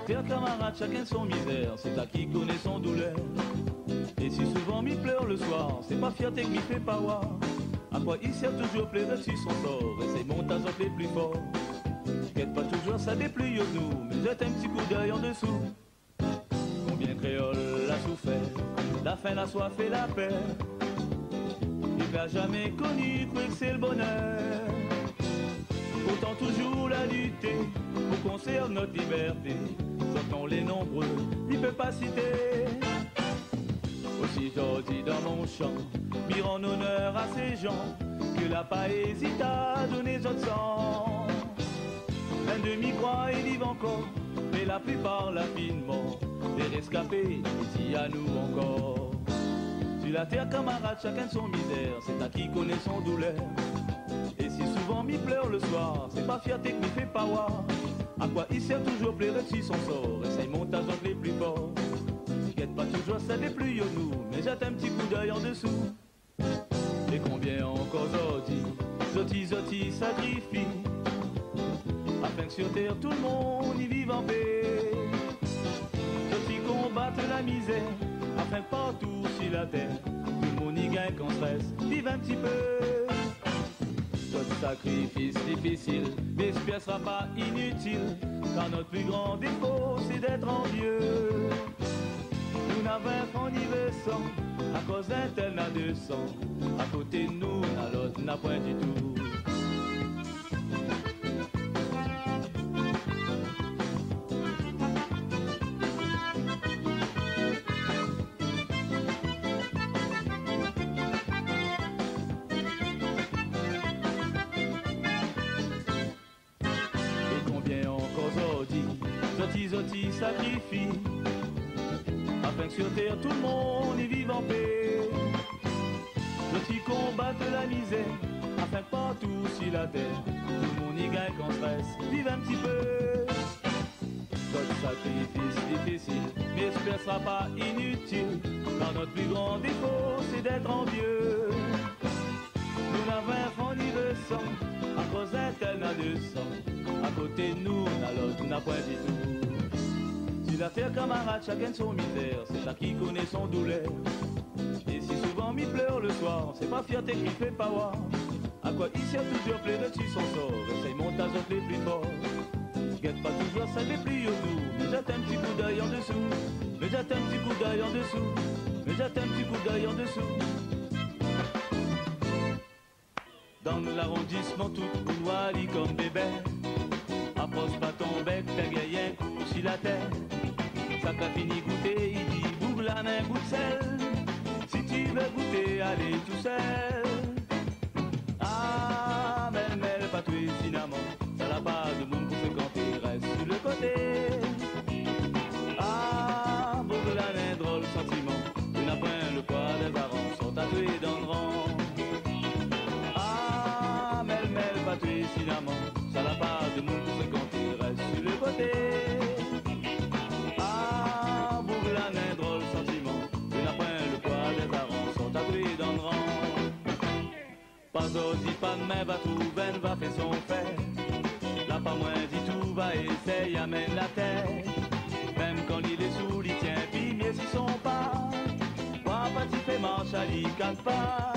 Terre camarade, chacun son misère, c'est à qui connaît son douleur. Et si souvent m'y pleure le soir, c'est pas fierté que m'y fait pas voir. À quoi il sert toujours pleurer sur son sort, et c'est mon tas les plus fort. Qu'est-ce pas toujours ça déplie au nous, mais jette un petit coup d'œil en dessous. Combien créole a souffert, la faim, la soif et la paix. Il n'a jamais connu quoi que c'est le bonheur. Pourtant toujours la lutter pour conserver notre liberté. Sortons les nombreux, il peut pas citer. Aussi j'ose dans mon chant, m'y rend honneur à ces gens que la pas hésite à donner notre sang. Un demi-croix et vivent encore, mais la plupart la finement. Les rescapés, ici à nous encore. Sur la terre camarade, chacun son misère, c'est à qui connaît son douleur. Et si souvent m'y pleure le soir, c'est pas fierté que m'y fait pas voir. À quoi il sert toujours pleurer sur son sort, essaye mon tas les plus forts. Guette pas toujours ça des pluies au nous, mais jette un petit coup d'œil en dessous. Et combien encore zoti sacrifie, afin que sur terre tout le monde y vive en paix. Zoti combattent la misère, afin que partout sur la terre, tout le monde y gagne qu'en stress, vive un petit peu. Notre sacrifice difficile, l'espère sera pas inutile, car notre plus grand défaut c'est d'être envieux. Nous n'avons un franc ni le sang, à cause d'un tel n'a de sang. À côté de nous, à l'autre n'a point du tout. Et combien encore zoti sacrifie, afin que sur terre tout le monde y vive en paix. Zoti combattent la misère, afin que partout sur la terre, tout le monde y gagne qu'en stress, vive un petit peu. Notre sacrifice difficile, mais l'espère sera pas inutile, car notre plus grand défaut c'est d'être envieux. Nous n'avons un franc ni de sang, à cause d'un tel n'a de sang. À côté de nous, à l'autre n'a point du tout. Sur la terre camarade, chacun son misère, c'est à qui connaît son douleur. Et si souvent m'y pleure le soir, c'est pas fierté qu'il fait pas voir. À quoi il sert toujours pleurer sur son sort, essaye mon tas les plus forts. Guette pas toujours ça les plis au nous, mais jette un petit coup d'œil en dessous. Mais jette un petit coup d'œil en dessous. Mais jette un petit coup d'œil en dessous. Dans l'arrondissement tout couloir comme bébé, approche pas ton bec, t'as gagné un coup sur la tête. Ça t'a fini goûter, il dit bouge la main, goûte sel. Si tu veux goûter, allez tout seul. Ah, mêle pas tout et cinnamon, ça n'a pas de monde pour fréquenter, reste sur le côté. Ah, bouge la main, drôle sentiment, tu n'as point le poids des arranges, sont tatoués dans le rang. Ah, mêle pas tout et cinnamon, ça n'a pas de monde pour fréquenter, reste sur le côté. Pas dit pas de main, va trouver, va faire son fait. Là pas moins dit tout, va essayer, amène la tête. Même quand il est sous, il tient, puis mieux s'ils sont pas. Vois pas tu fais marche à l'y quatre pas.